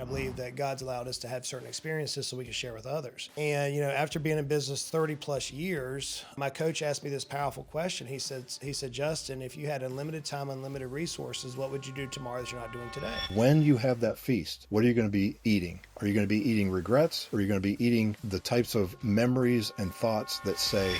I believe that God's allowed us to have certain experiences so we can share with others. And, after being in business 30 plus years, my coach asked me this powerful question. He said, Justin, if you had unlimited time, unlimited resources, what would you do tomorrow that you're not doing today? When you have that feast, what are you going to be eating? Are you going to be eating regrets? Or are you going to be eating the types of memories and thoughts that say,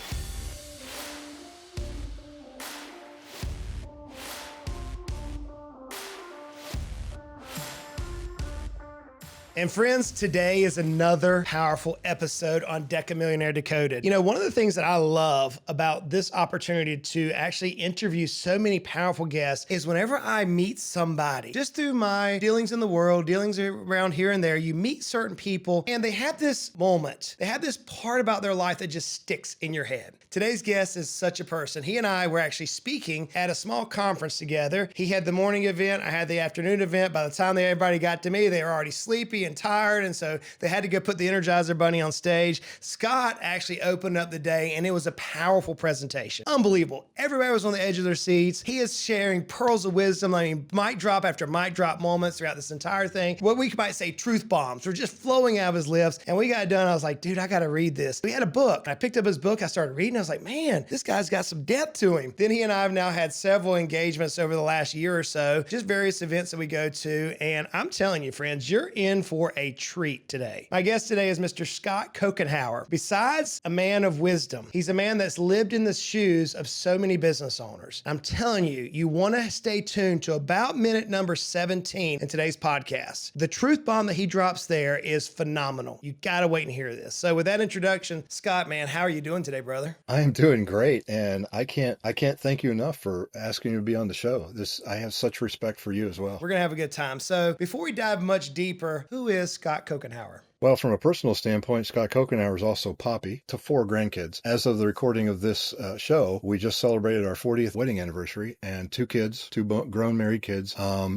And friends, today is another powerful episode on Decamillionaire Decoded. One of the things that I love about this opportunity to actually interview so many powerful guests is whenever I meet somebody, just through my dealings in the world, dealings around here and there, you meet certain people and they have this moment. They have this part about their life that just sticks in your head. Today's guest is such a person. He and I were actually speaking at a small conference together. He had the morning event. I had the afternoon event. By the time everybody got to me, they were already sleepy and tired, and so they had to go put the Energizer Bunny on stage. Scott actually opened up the day, and it was a powerful presentation. Unbelievable. Everybody was on the edge of their seats. He is sharing pearls of wisdom. Mic drop after mic drop moments throughout this entire thing. What we might say truth bombs were just flowing out of his lips, and we got done. I was like, dude, I got to read this. We had a book. I picked up his book. I started reading. I was like, man, this guy's got some depth to him. Then he and I have now had several engagements over the last year or so, just various events that we go to, and I'm telling you, friends, you're in for a treat today. My guest today is Mr. Scott Couchenour. Besides a man of wisdom, he's a man that's lived in the shoes of so many business owners. I'm telling you, you want to stay tuned to about minute number 17 in today's podcast. The truth bomb that he drops there is phenomenal. You got to wait and hear this. So with that introduction, Scott, man, how are you doing today, brother? I am doing great, and I can't thank you enough for asking you to be on the show. I have such respect for you as well. We're going to have a good time. So before we dive much deeper, who is Scott Couchenour? Well, from a personal standpoint, Scott Couchenour is also Poppy to 4 grandkids. As of the recording of this show, we just celebrated our 40th wedding anniversary, and 2 kids, 2 grown married kids,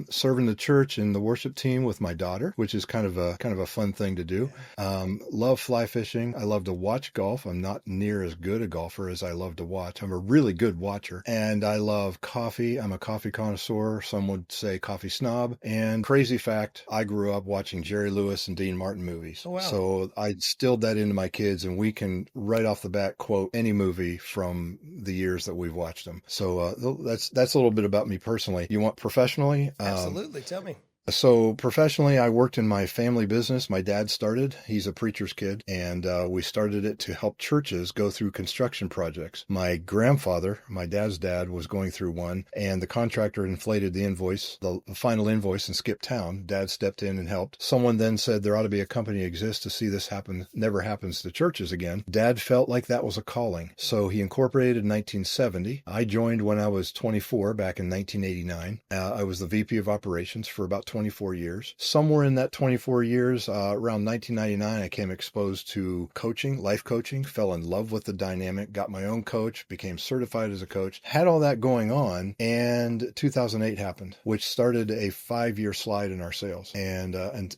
serving the church in the worship team with my daughter, which is kind of a fun thing to do. Love fly fishing. I love to watch golf. I'm not near as good a golfer as I love to watch. I'm a really good watcher, and I love coffee. I'm a coffee connoisseur. Some would say coffee snob. And crazy fact, I grew up watching Jerry Lewis and Dean Martin movies. Oh, wow. So I instilled that into my kids, and we can right off the bat quote any movie from the years that we've watched them. So that's a little bit about me personally. You want professionally? Absolutely. Tell me. So professionally, I worked in my family business. My dad started. He's a preacher's kid, and we started it to help churches go through construction projects. My grandfather, my dad's dad, was going through one, and the contractor inflated the invoice, the final invoice, and skipped town. Dad stepped in and helped. Someone then said there ought to be a company exist to see this happen. Never happens to churches again. Dad felt like that was a calling, so he incorporated in 1970. I joined when I was 24 back in 1989. I was the VP of operations for about 24 years. Somewhere in that 24 years, around 1999, I became exposed to coaching, life coaching, fell in love with the dynamic, got my own coach, became certified as a coach, had all that going on, and 2008 happened, which started a 5-year slide in our sales. And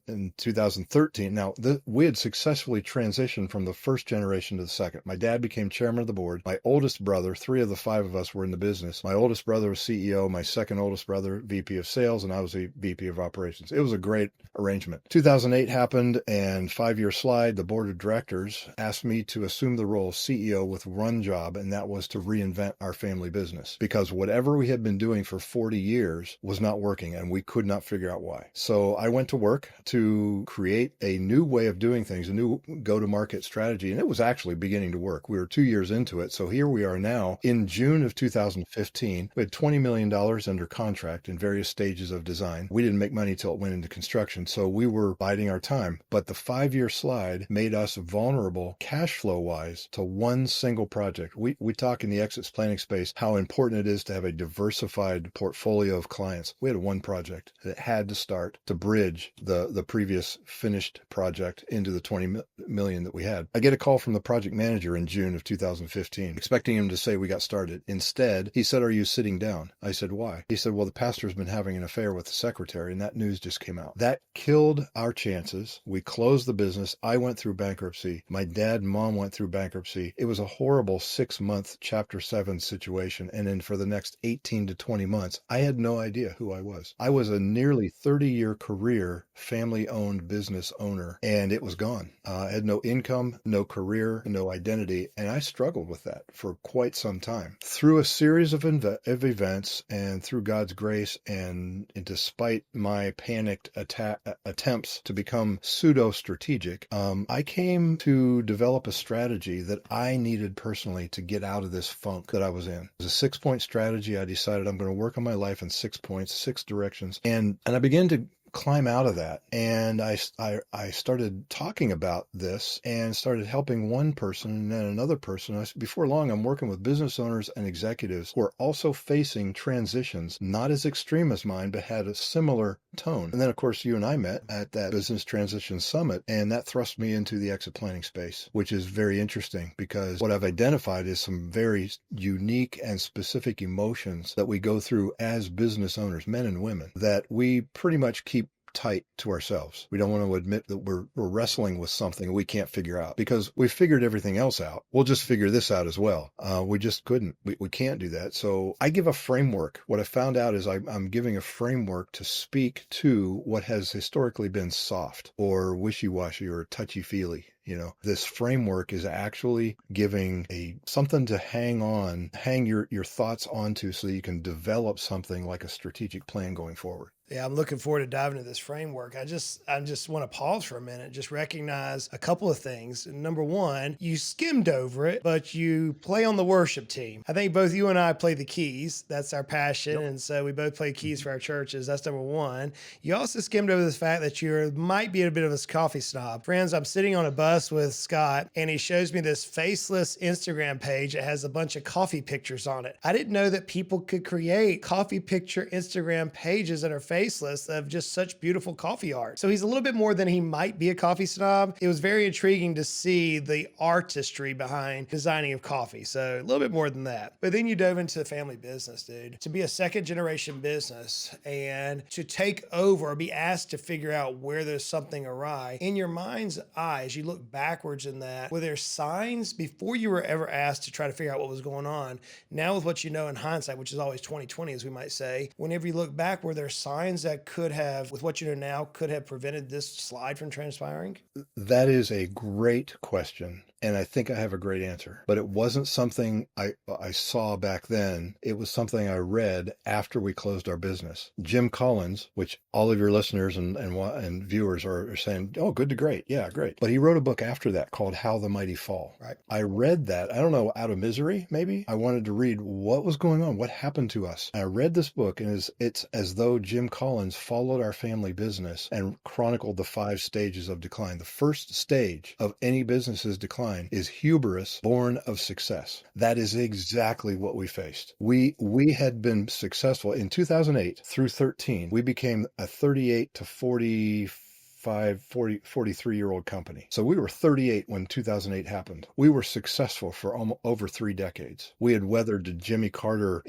in 2013, now we had successfully transitioned from the first generation to the second. My dad became chairman of the board. My oldest brother, 3 of the 5 of us were in the business. My oldest brother was CEO, my second oldest brother, VP of sales, and I was a VP of operations. It was a great arrangement. 2008 happened, and 5-year slide, the board of directors asked me to assume the role of CEO with one job, and that was to reinvent our family business, because whatever we had been doing for 40 years was not working, and we could not figure out why. So I went to work to create a new way of doing things, a new go-to-market strategy, and it was actually beginning to work. We were 2 years into it, so here we are now. In June of 2015, we had $20 million under contract in various stages of design. We didn't make money till it went into construction, so we were biding our time. But the 5-year slide made us vulnerable cash flow wise to one single project. We talk in the exits planning space how important it is to have a diversified portfolio of clients. We had one project that had to start to bridge the previous finished project into the 20 million that we had. I get a call from the project manager in June of 2015, expecting him to say we got started. Instead, he said, "Are you sitting down?" I said, "Why?" He said, "Well, the pastor's been having an affair with the secretary, and that news just came out. That killed our chances. We closed the business. I went through bankruptcy. My dad and mom went through bankruptcy. It was a horrible 6-month Chapter 7 situation. And then for the next 18 to 20 months, I had no idea who I was. I was a nearly 30-year career family-owned business owner, and it was gone. I had no income, no career, no identity, and I struggled with that for quite some time. Through a series of events and through God's grace, and despite my panicked attempts to become pseudo-strategic, I came to develop a strategy that I needed personally to get out of this funk that I was in. It was a 6-point strategy. I decided I'm going to work on my life in 6 points, 6 directions, and I began to climb out of that. And I started talking about this and started helping one person and then another person. Before long, I'm working with business owners and executives who are also facing transitions, not as extreme as mine, but had a similar tone. And then, of course, you and I met at that Business Transition Summit, and that thrust me into the exit planning space, which is very interesting because what I've identified is some very unique and specific emotions that we go through as business owners, men and women, that we pretty much keep tight to ourselves. We don't want to admit that we're wrestling with something we can't figure out because we figured everything else out. We'll just figure this out as well. We just couldn't. We can't do that. So I give a framework. What I found out is I'm giving a framework to speak to what has historically been soft or wishy-washy or touchy-feely. This framework is actually giving something to hang your thoughts onto so that you can develop something like a strategic plan going forward. Yeah, I'm looking forward to diving into this framework. I just want to pause for a minute, just recognize a couple of things. Number one, you skimmed over it, but you play on the worship team. I think both you and I play the keys. That's our passion. Yep. And so we both play keys for our churches. That's number one. You also skimmed over the fact that you might be a bit of a coffee snob. Friends, I'm sitting on a bus with Scott, and he shows me this faceless Instagram page that has a bunch of coffee pictures on it. I didn't know that people could create coffee picture Instagram pages that are faceless of just such beautiful coffee art. So he's a little bit more than he might be a coffee snob. It was very intriguing to see the artistry behind designing of coffee. So a little bit more than that. But then you dove into the family business, dude. To be a second generation business and to take over or be asked to figure out where there's something awry, in your mind's eye, as you look backwards in that, were there signs before you were ever asked to try to figure out what was going on? Now with what you know in hindsight, which is always 20/20, as we might say, whenever you look back, were there signs that could have, with what you know now, could have prevented this slide from transpiring? That is a great question. And I think I have a great answer, but it wasn't something I saw back then. It was something I read after we closed our business. Jim Collins, which all of your listeners and viewers are saying, oh, good to great. Yeah, great. But he wrote a book after that called How the Mighty Fall. Right. I read that, I don't know, out of misery, maybe. I wanted to read what was going on, what happened to us. I read this book, and it's as though Jim Collins followed our family business and chronicled the 5 stages of decline. The first stage of any business's decline is hubris born of success. That is exactly what we faced. We had been successful in 2008 through 13. We became a 38 to 43-year-old company. So we were 38 when 2008 happened. We were successful for over 3 decades. We had weathered the Jimmy Carter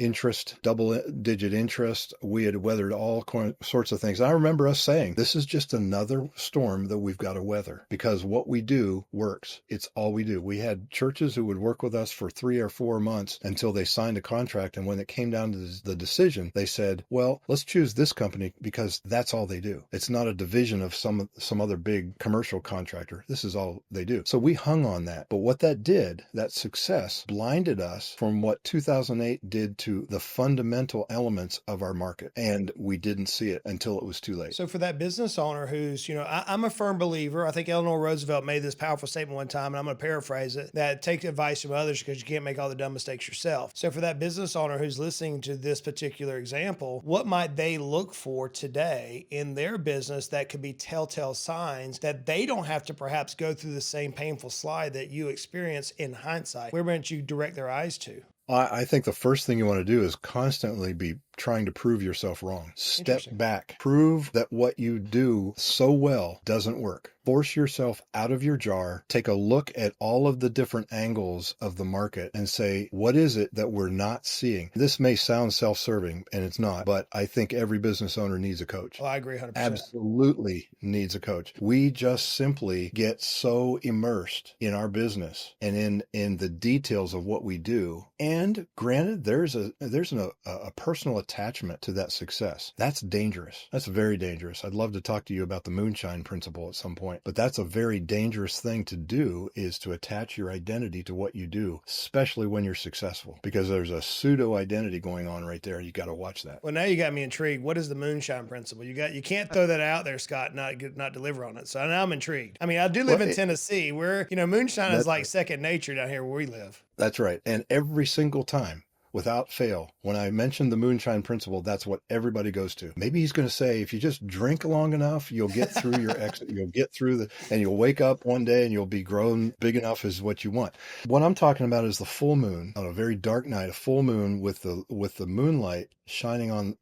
double-digit interest. We had weathered all sorts of things. I remember us saying, this is just another storm that we've got to weather because what we do works. It's all we do. We had churches who would work with us for 3 or 4 months until they signed a contract. And when it came down to the decision, they said, well, let's choose this company because that's all they do. It's not a division of some other big commercial contractor. This is all they do. So we hung on that. But what that did, that success blinded us from what 2008 did to the fundamental elements of our market. And we didn't see it until it was too late. So for that business owner who's, I'm a firm believer, I think Eleanor Roosevelt made this powerful statement one time, and I'm going to paraphrase it, that take advice from others because you can't make all the dumb mistakes yourself. So for that business owner who's listening to this particular example, what might they look for today in their business that could be telltale signs that they don't have to perhaps go through the same painful slide that you experience in hindsight? Where might you direct their eyes to? I think the first thing you want to do is constantly be trying to prove yourself wrong. Step Interesting. back. Prove that what you do so well doesn't work. Force yourself out of your jar. Take a look at all of the different angles of the market and say, what is it that we're not seeing? This may sound self-serving, and it's not, but I think every business owner needs a coach. Well, I agree 100%. Absolutely needs a coach. We just simply get so immersed in our business and in the details of what we do. And granted, there's a personal attachment to that success. That's dangerous. That's very dangerous. I'd love to talk to you about the moonshine principle at some point, but that's a very dangerous thing to do, is to attach your identity to what you do, especially when you're successful, because there's a pseudo identity going on right there. You got to watch that. Well, now you got me intrigued. What is the moonshine principle? You can't throw that out there, Scott, not deliver on it. So now I'm intrigued. I mean, I do live in Tennessee, where, moonshine is like second nature down here where we live. That's right. And every single time, without fail, when I mention the moonshine principle, that's what everybody goes to. Maybe he's going to say, if you just drink long enough, you'll get through your exit, and you'll wake up one day and you'll be grown big enough as what you want. What I'm talking about is the full moon on a very dark night, a full moon with the moonlight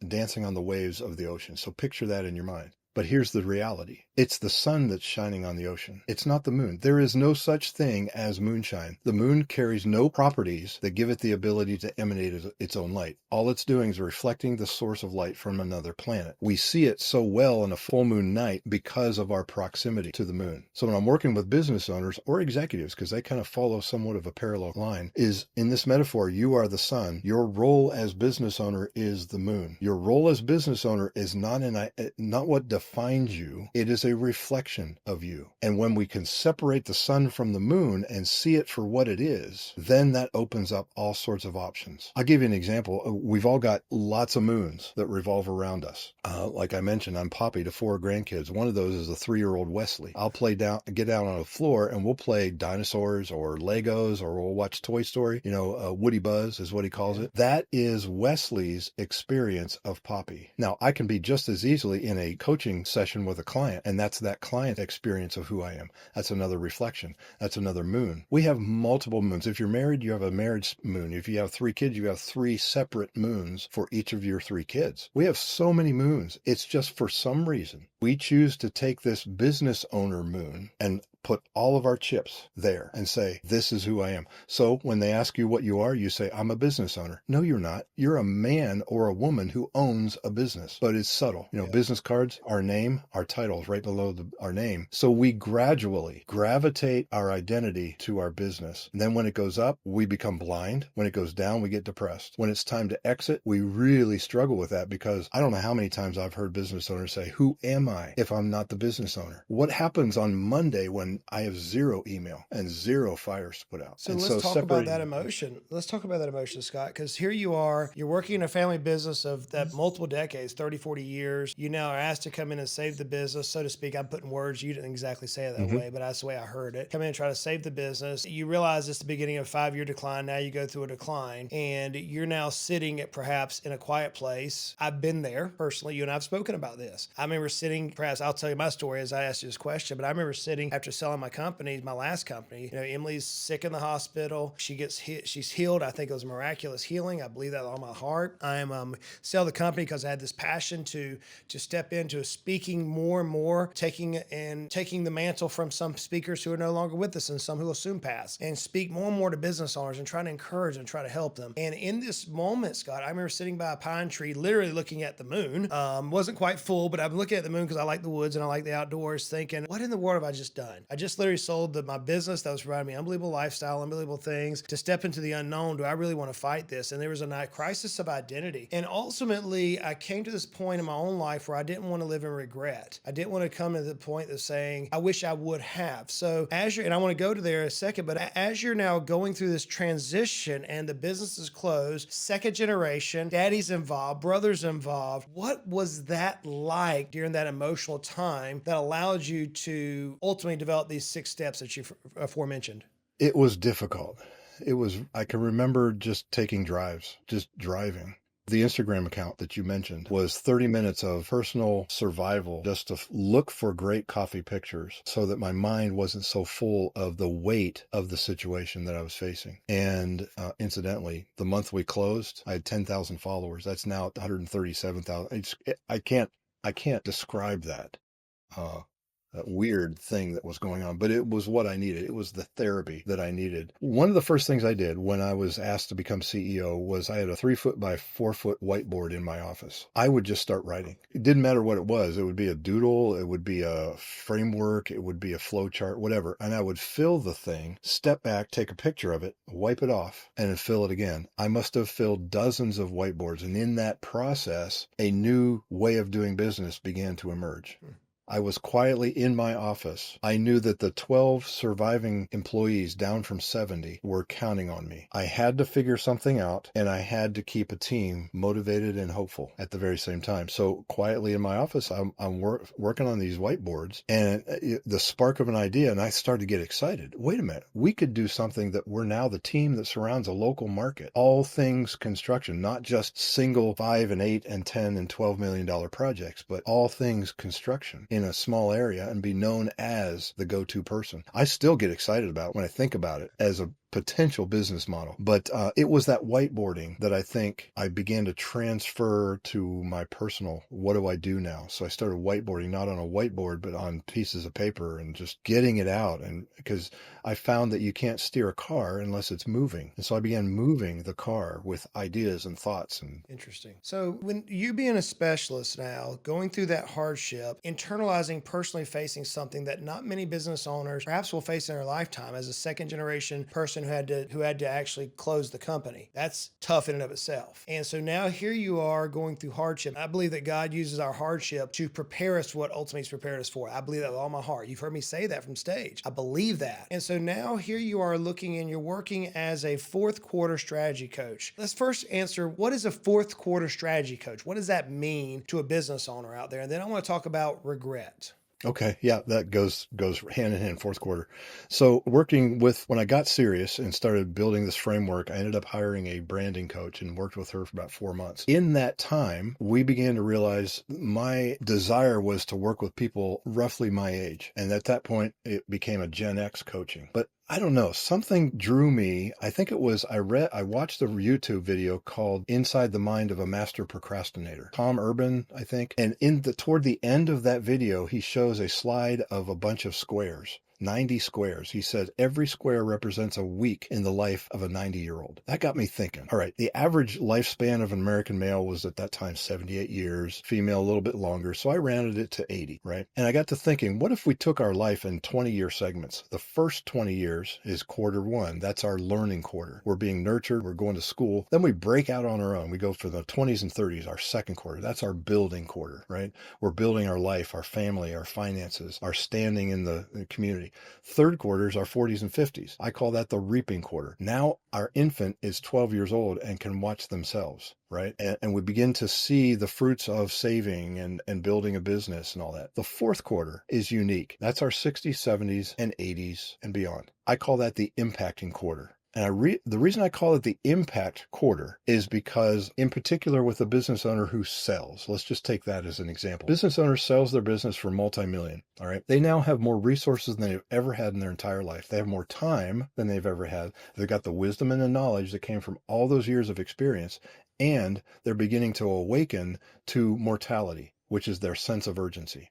dancing on the waves of the ocean. So picture that in your mind. But here's the reality. It's the sun that's shining on the ocean. It's not the moon. There is no such thing as moonshine. The moon carries no properties that give it the ability to emanate its own light. All it's doing is reflecting the source of light from another planet. We see it so well on a full moon night because of our proximity to the moon. So when I'm working with business owners or executives, because they kind of follow somewhat of a parallel line, is in this metaphor, you are the sun. Your role as business owner is the moon. Your role as business owner is not what defines you. It is a reflection of you. And when we can separate the sun from the moon and see it for what it is, then that opens up all sorts of options. I'll give you an example. We've all got lots of moons that revolve around us. Like I mentioned, I'm Poppy to 4 grandkids. One of those is a 3-year-old Wesley. I'll get down on the floor and we'll play dinosaurs or Legos, or we'll watch Toy Story. Woody Buzz is what he calls it. That is Wesley's experience of Poppy. Now, I can be just as easily in a coaching session with a client, and that's that client experience of who I am. That's another reflection. That's another moon. We have multiple moons. If you're married, you have a marriage moon. If you have 3 kids, you have 3 separate moons for each of your 3 kids. We have so many moons. It's just, for some reason, we choose to take this business owner moon and put all of our chips there and say, this is who I am. So when they ask you what you are, you say, I'm a business owner. No, you're not. You're a man or a woman who owns a business, but it's subtle. Business cards, our name, our titles right below our name. So we gradually gravitate our identity to our business. And then when it goes up, we become blind. When it goes down, we get depressed. When it's time to exit, we really struggle with that, because I don't know how many times I've heard business owners say, who am I if I'm not the business owner? What happens on Monday when I have 0 email and 0 fires to put out? So let's talk about that emotion. Let's talk about that emotion, Scott, because here you are, you're working in a family business of that multiple decades, 30, 40 years. You now are asked to come in and save the business, so to speak. I'm putting words, you didn't exactly say it that way, but that's the way I heard it. Come in and try to save the business. You realize it's the beginning of a 5-year decline. Now you go through a decline, and you're now sitting at perhaps in a quiet place. I've been there personally. You and I have spoken about this. I remember sitting, perhaps I'll tell you my story as I asked you this question, but I remember sitting after selling my company, my last company. Emily's sick in the hospital. She gets hit. She's healed. I think it was miraculous healing. I believe that with all my heart. I am sell the company because I had this passion to step into speaking more and more, taking the mantle from some speakers who are no longer with us and some who will soon pass, and speak more and more to business owners and try to encourage and try to help them. And in this moment, Scott, I remember sitting by a pine tree, literally looking at the moon. Wasn't quite full, but I'm looking at the moon because I like the woods and I like the outdoors, thinking, what in the world have I just done? I just literally sold my business that was providing me unbelievable lifestyle, unbelievable things, to step into the unknown. Do I really want to fight this? And there was a crisis of identity. And ultimately, I came to this point in my own life where I didn't want to live in regret. I didn't want to come to the point of saying, I wish I would have. So and I want to go to there in a second, but as you're now going through this transition and the business is closed, second generation, daddy's involved, brother's involved, what was that like during that emotional time that allowed you to ultimately develop these 6 steps that you aforementioned? It was difficult. I can remember just taking drives, just driving. The Instagram account that you mentioned was 30 minutes of personal survival just to look for great coffee pictures so that my mind wasn't so full of the weight of the situation that I was facing. And incidentally, the month we closed, I had 10,000 followers. That's now at 137,000. I can't describe that. That weird thing that was going on, but it was what I needed. It was the therapy that I needed. One of the first things I did when I was asked to become CEO was I had a 3-foot by 4-foot whiteboard in my office. I would just start writing. It didn't matter what it was. It would be a doodle. It would be a framework. It would be a flow chart, whatever. And I would fill the thing, step back, take a picture of it, wipe it off, and then fill it again. I must have filled dozens of whiteboards. And in that process, a new way of doing business began to emerge. I was quietly in my office. I knew that the 12 surviving employees down from 70 were counting on me. I had to figure something out, and I had to keep a team motivated and hopeful at the very same time. So quietly in my office, I'm working on these whiteboards, and the spark of an idea, and I started to get excited. Wait a minute. We could do something that we're now the team that surrounds a local market. All things construction, not just single $5 and $8 and $10 and $12 million projects, but all things construction in a small area and be known as the go-to person. I still get excited about it when I think about it as a potential business model. But it was that whiteboarding that I think I began to transfer to my personal, what do I do now? So I started whiteboarding, not on a whiteboard, but on pieces of paper and just getting it out. And because I found that you can't steer a car unless it's moving. And so I began moving the car with ideas and thoughts. And interesting. So when you being a specialist now, going through that hardship, internalizing, personally facing something that not many business owners perhaps will face in their lifetime as a second generation person who had to actually close the company. That's tough in and of itself. And so now here you are going through hardship. I believe that God uses our hardship to prepare us for what ultimately He's prepared us for. I believe that with all my heart. You've heard me say that from stage. I believe that. And so now here you are looking and you're working as a fourth quarter strategy coach. Let's first answer, what is a fourth quarter strategy coach? What does that mean to a business owner out there? And then I want to talk about regret. Okay. Yeah, that goes hand in hand, fourth quarter. So when I got serious and started building this framework, I ended up hiring a branding coach and worked with her for about 4 months. In that time, we began to realize my desire was to work with people roughly my age. And at that point, it became a Gen X coaching. But I don't know, something drew me. I think it was, I watched a YouTube video called Inside the Mind of a Master Procrastinator. Tom Urban, I think. And toward the end of that video, he shows a slide of a bunch of squares. 90 squares. He said every square represents a week in the life of a 90-year-old. That got me thinking. All right, the average lifespan of an American male was at that time 78 years, female a little bit longer. So I rounded it to 80, right? And I got to thinking, what if we took our life in 20-year segments? The first 20 years is quarter one. That's our learning quarter. We're being nurtured. We're going to school. Then we break out on our own. We go for the 20s and 30s, our second quarter. That's our building quarter, right? We're building our life, our family, our finances, our standing in the community. Third quarter is our 40s and 50s. I call that the reaping quarter. Now our infant is 12 years old and can watch themselves, right? And we begin to see the fruits of saving and building a business and all that. The fourth quarter is unique. That's our 60s, 70s, and 80s and beyond. I call that the impacting quarter. And the reason I call it the impact quarter is because, in particular, with a business owner who sells, let's just take that as an example. Business owner sells their business for multi-million, all right? They now have more resources than they've ever had in their entire life. They have more time than they've ever had. They've got the wisdom and the knowledge that came from all those years of experience, and they're beginning to awaken to mortality, which is their sense of urgency.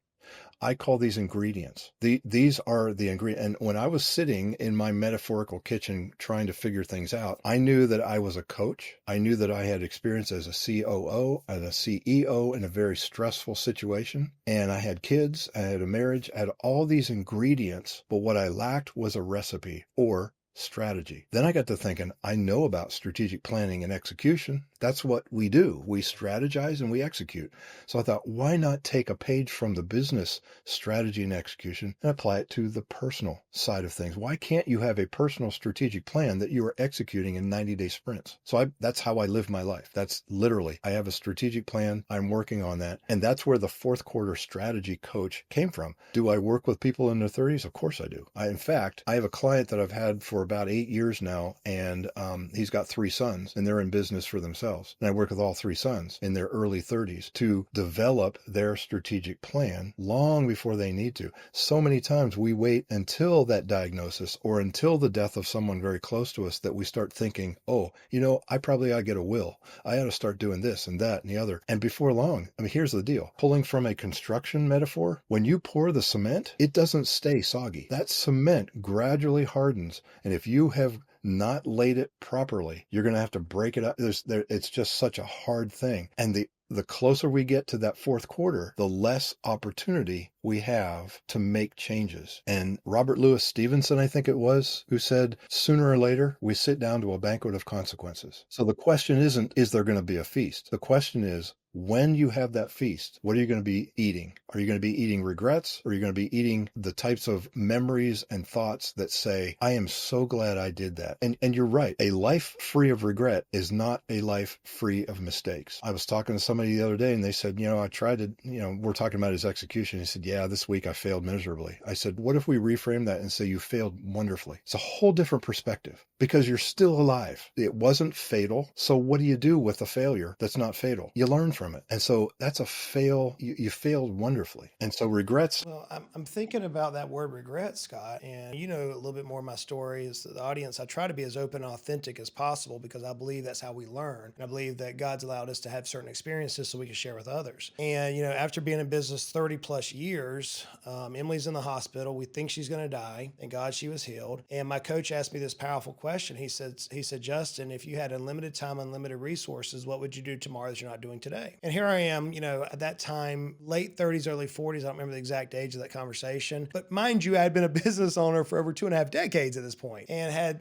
I call these ingredients. These are the ingredients. And when I was sitting in my metaphorical kitchen trying to figure things out, I knew that I was a coach. I knew that I had experience as a COO and a CEO in a very stressful situation. And I had kids, I had a marriage, I had all these ingredients. But what I lacked was a recipe or strategy. Then I got to thinking, I know about strategic planning and execution. That's what we do. We strategize and we execute. So I thought, why not take a page from the business strategy and execution and apply it to the personal side of things? Why can't you have a personal strategic plan that you are executing in 90-day sprints? So that's how I live my life. That's literally, I have a strategic plan. I'm working on that. And that's where the fourth quarter strategy coach came from. Do I work with people in their 30s? Of course I do. In fact, I have a client that I've had for about 8 years now, and he's got 3 sons, and they're in business for themselves. And I work with all 3 sons in their early 30s to develop their strategic plan long before they need to. So many times we wait until that diagnosis or until the death of someone very close to us that we start thinking, oh, I probably ought to get a will. I ought to start doing this and that and the other. And before long, here's the deal. Pulling from a construction metaphor, when you pour the cement, it doesn't stay soggy. That cement gradually hardens. And if you have not laid it properly, you're going to have to break it up. It's just such a hard thing. And the closer we get to that fourth quarter, the less opportunity we have to make changes. And Robert Louis Stevenson, I think it was, who said, sooner or later, we sit down to a banquet of consequences. So the question isn't, is there going to be a feast? The question is, when you have that feast, what are you going to be eating? Are you going to be eating regrets? Or are you going to be eating the types of memories and thoughts that say, I am so glad I did that? And you're right. A life free of regret is not a life free of mistakes. I was talking to somebody the other day and they said, I tried to, we're talking about his execution. He said, yeah, this week I failed miserably. I said, what if we reframe that and say you failed wonderfully? It's a whole different perspective because you're still alive. It wasn't fatal. So what do you do with a failure that's not fatal? You learn from it. And so that's a fail. You failed wonderfully. And so regrets. Well, I'm thinking about that word regret, Scott, and a little bit more of my story is the audience. I try to be as open and authentic as possible because I believe that's how we learn. And I believe that God's allowed us to have certain experiences so we can share with others. And, after being in business 30 plus years, Emily's in the hospital. We think she's going to die. Thank God she was healed. And my coach asked me this powerful question. He said, Justin, if you had unlimited time, unlimited resources, what would you do tomorrow that you're not doing today? And here I am, at that time, late 30s, early 40s. I don't remember the exact age of that conversation. But mind you, I had been a business owner for over 2.5 decades at this point and had,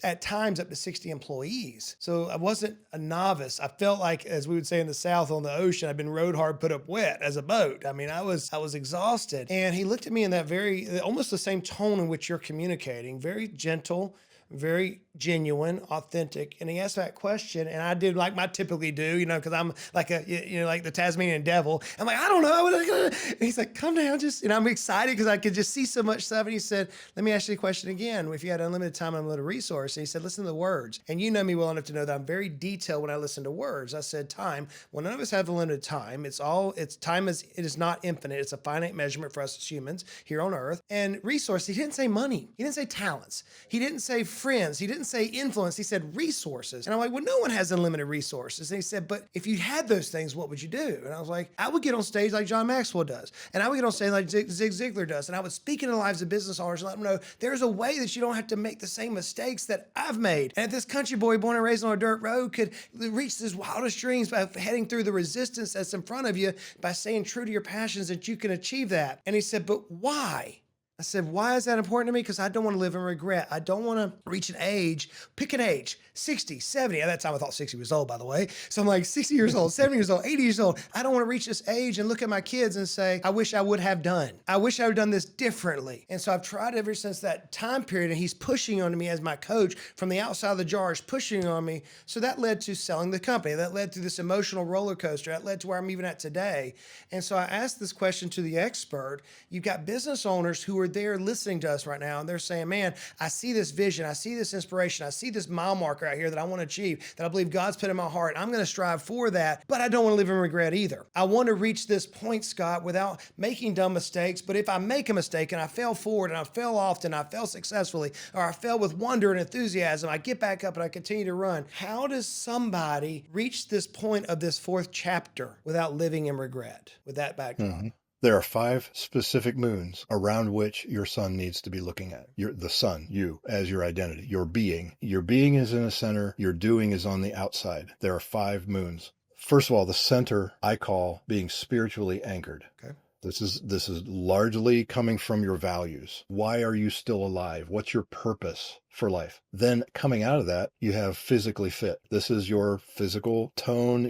at times up to 60 employees. So I wasn't a novice. I felt like, as we would say in the South on the ocean, I'd been rode hard, put up wet as a boat. I was exhausted. And he looked at me in that almost the same tone in which you're communicating, very gentle, very genuine, authentic. And he asked that question and I did like I typically do, because I'm like like the Tasmanian devil. I'm like, I don't know. And he's like, come down, I'm excited because I could just see so much stuff. And he said, let me ask you a question again. If you had unlimited time, unlimited resource. And he said, listen to the words. And you know me well enough to know that I'm very detailed when I listen to words. I said, time. Well, none of us have a limited time. It is not infinite. It's a finite measurement for us as humans here on earth. And resource, he didn't say money. He didn't say talents. He didn't say friends. He didn't say influence. He said resources. And I'm like, well, no one has unlimited resources. And he said, but if you had those things, what would you do? And I was like, I would get on stage like John Maxwell does. And I would get on stage like Zig Ziglar does. And I would speak into the lives of business owners and let them know there's a way that you don't have to make the same mistakes that I've made. And if this country boy born and raised on a dirt road could reach his wildest dreams by heading through the resistance that's in front of you, by staying true to your passions, that you can achieve that. And he said, but why? I said, why is that important to me? Because I don't want to live in regret. I don't want to reach an age, pick an age, 60, 70. At that time, I thought 60 was old, by the way. So I'm like 60 years old, 70 years old, 80 years old. I don't want to reach this age and look at my kids and say, I wish I would have done. I wish I would have done this differently. And so I've tried ever since that time period, and he's pushing on me as my coach from the outside of the jars, pushing on me. So that led to selling the company. That led to this emotional roller coaster. That led to where I'm even at today. And so I asked this question to the expert. You've got business owners who are there listening to us right now, and they're saying, man, I see this vision, I see this inspiration, I see this mile marker out here that I want to achieve, that I believe God's put in my heart. I'm going to strive for that, but I don't want to live in regret either. I want to reach this point, Scott, without making dumb mistakes. But if I make a mistake and I fail forward and I fail often, I fail successfully, or I fail with wonder and enthusiasm, I get back up and I continue to run. How does somebody reach this point of this fourth chapter without living in regret with that backdrop? Mm-hmm. There are 5 specific moons around which your sun needs to be looking at. The sun, you, as your identity, your being. Your being is in the center. Your doing is on the outside. There are 5 moons. First of all, the center I call being spiritually anchored. Okay. This is largely coming from your values. Why are you still alive? What's your purpose for life? Then coming out of that, you have physically fit. This is your physical tone.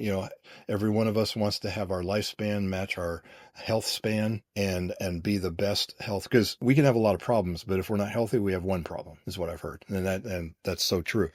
Every one of us wants to have our lifespan match our health span and be the best health, because we can have a lot of problems, but if we're not healthy, we have one problem, is what I've heard. And that's so true.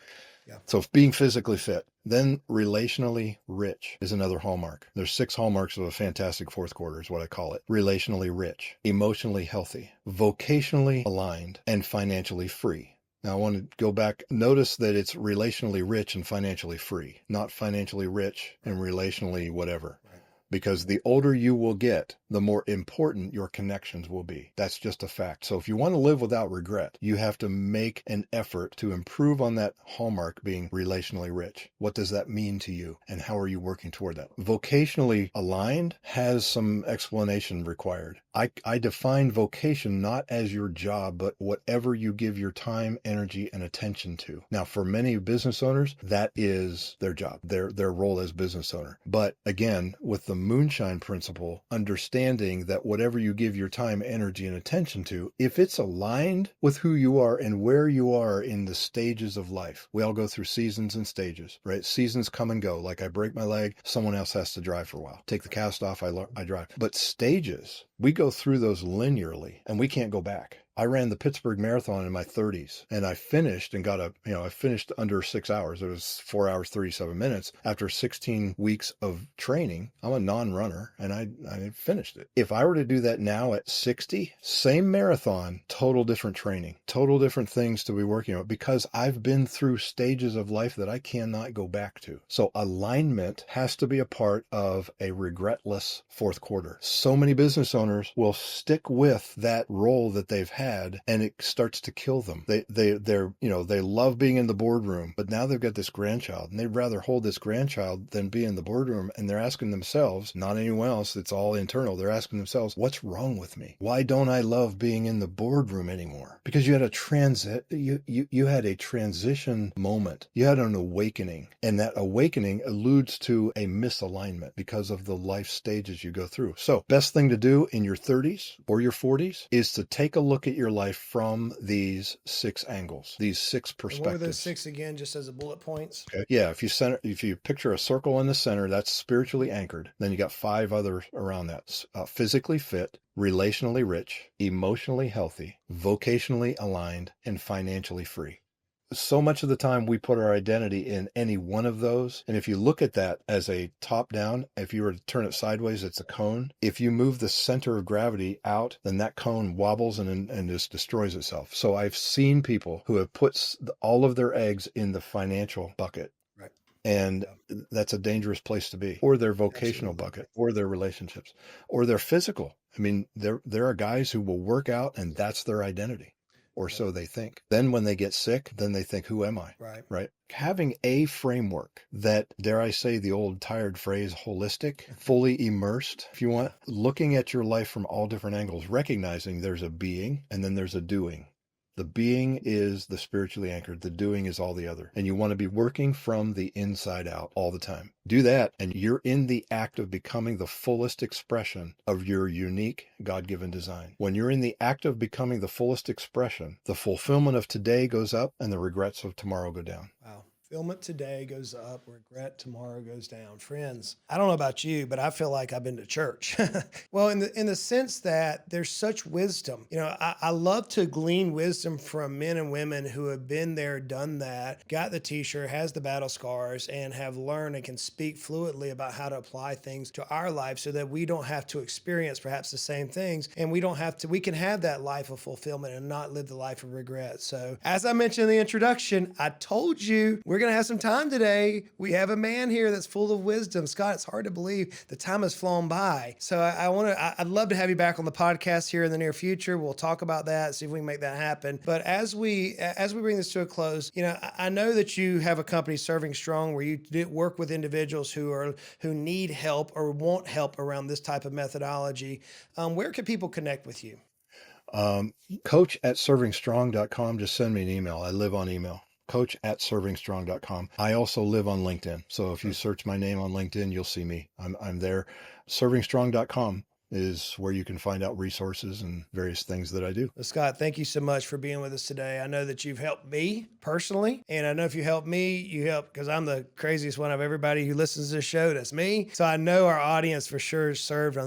Yeah. So being physically fit, then relationally rich is another hallmark. There's 6 hallmarks of a fantastic fourth quarter is what I call it. Relationally rich, emotionally healthy, vocationally aligned, and financially free. Now I want to go back. Notice that it's relationally rich and financially free, not financially rich and relationally whatever. Right. Because the older you will get, the more important your connections will be. That's just a fact. So if you want to live without regret, you have to make an effort to improve on that hallmark being relationally rich. What does that mean to you? And how are you working toward that? Vocationally aligned has some explanation required. I define vocation not as your job, but whatever you give your time, energy, and attention to. Now, for many business owners, that is their job, their role as business owner. But again, with the moonshine principle, understanding that whatever you give your time, energy, and attention to, if it's aligned with who you are and where you are in the stages of life, we all go through seasons and stages, right? Seasons come and go. Like I break my leg, someone else has to drive for a while. Take the cast off, I drive. But stages, we go through those linearly and we can't go back. I ran the Pittsburgh Marathon in my 30s and I finished and I finished under 6 hours. It was 4 hours, 37 minutes. After 16 weeks of training, I'm a non-runner and I finished it. If I were to do that now at 60, same marathon, total different training, total different things to be working on because I've been through stages of life that I cannot go back to. So alignment has to be a part of a regretless fourth quarter. So many business owners will stick with that role that they've had and it starts to kill them. They love being in the boardroom, but now they've got this grandchild and they'd rather hold this grandchild than be in the boardroom. And they're asking themselves, not anyone else, it's all internal. They're asking themselves, what's wrong with me? Why don't I love being in the boardroom anymore? Because you had you had a transition moment. You had an awakening, and that awakening alludes to a misalignment because of the life stages you go through. So best thing to do in your 30s or your 40s is to take a look at your life from these 6 angles, these 6 perspectives. And what are those 6 again, just as a bullet points? Okay. Yeah, if you picture a circle in the center, that's spiritually anchored. Then you got 5 others around that: physically fit, relationally rich, emotionally healthy, vocationally aligned, and financially free. So much of the time we put our identity in any one of those. And if you look at that as a top down, if you were to turn it sideways, it's a cone. If you move the center of gravity out, then that cone wobbles and just destroys itself. So I've seen people who have put all of their eggs in the financial bucket. Right. And that's a dangerous place to be, or their vocational bucket, or their relationships, or their physical. I mean, there are guys who will work out and that's their identity. Or so they think. Then when they get sick, then they think, who am I? Right. Having a framework that, dare I say the old tired phrase, holistic, fully immersed, if you want, looking at your life from all different angles, recognizing there's a being and then there's a doing. The being is the spiritually anchored. The doing is all the other. And you want to be working from the inside out all the time. Do that, and you're in the act of becoming the fullest expression of your unique God-given design. When you're in the act of becoming the fullest expression, the fulfillment of today goes up and the regrets of tomorrow go down. Wow. Fulfillment today goes up, regret tomorrow goes down. Friends, I don't know about you, but I feel like I've been to church. Well, in the sense that there's such wisdom. I love to glean wisdom from men and women who have been there, done that, got the t-shirt, has the battle scars, and have learned and can speak fluently about how to apply things to our life so that we don't have to experience perhaps the same things, and we can have that life of fulfillment and not live the life of regret. So as I mentioned in the introduction, I told you we're going to have some time today. We have a man here that's full of wisdom. Scott, it's hard to believe the time has flown by. So I'd love to have you back on the podcast here in the near future. We'll talk about that, see if we can make that happen. But as we bring this to a close, I know that you have a company, Serving Strong, where you work with individuals who need help or want help around this type of methodology. Where can people connect with you? Coach@servingstrong.com. Just send me an email. I live on email. Coach@servingstrong.com. I also live on LinkedIn. So if you search my name on LinkedIn, you'll see me. I'm there. Servingstrong.com is where you can find out resources and various things that I do. Well, Scott, thank you so much for being with us today. I know that you've helped me personally, and I know if you help me, you help, because I'm the craziest one of everybody who listens to this show. That's me. So I know our audience for sure is served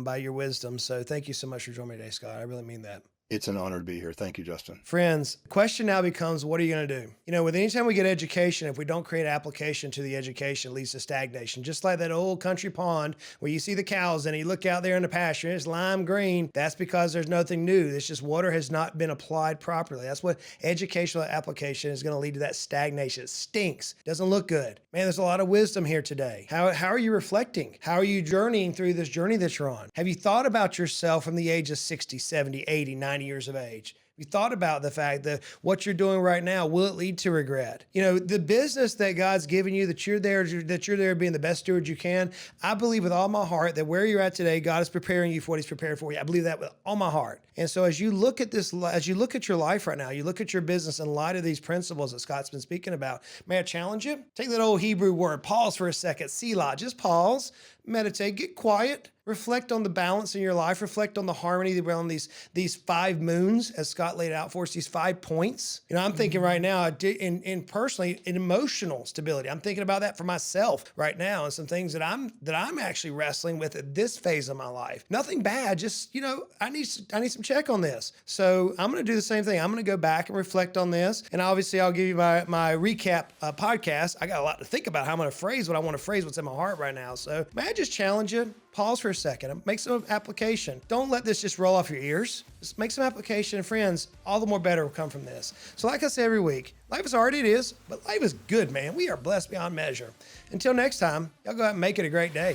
by your wisdom. So thank you so much for joining me today, Scott. I really mean that. It's an honor to be here. Thank you, Justin. Friends, the question now becomes, what are you going to do? You know, with any time we get education, if we don't create application to the education, it leads to stagnation. Just like that old country pond where you see the cows and you look out there in the pasture, it's lime green. That's because there's nothing new. It's just water has not been applied properly. That's what educational application is going to lead to, that stagnation. It stinks. Doesn't look good. Man, there's a lot of wisdom here today. How are you reflecting? How are you journeying through this journey that you're on? Have you thought about yourself from the age of 60, 70, 80, 90 years of age? You thought about the fact that what you're doing right now, will it lead to regret? You know, the business that God's given you, that you're there being the best steward you can. I believe with all my heart that where you're at today, God is preparing you for what he's prepared for you. I believe that with all my heart. And so as you look at this, as you look at your life right now, you look at your business in light of these principles that Scott's been speaking about, may I challenge you? Take that old Hebrew word, pause for a second, selah, just pause, meditate, get quiet. Reflect on the balance in your life. Reflect on the harmony around these 5 moons, as Scott laid out for us, these 5 points. You know, I'm thinking right now, in personally, in emotional stability. I'm thinking about that for myself right now, and some things that I'm actually wrestling with at this phase of my life. Nothing bad, just, you know, I need some check on this. So I'm going to do the same thing. I'm going to go back and reflect on this, and obviously I'll give you my recap podcast. I got a lot to think about how I'm going to phrase what I want to phrase, what's in my heart right now. So may I just challenge you? Pause for a second. Make some application. Don't let this just roll off your ears. Just make some application, and friends, all the more better will come from this. So like I say every week, life is hard, it is, but life is good, man. We are blessed beyond measure. Until next time, y'all go out and make it a great day.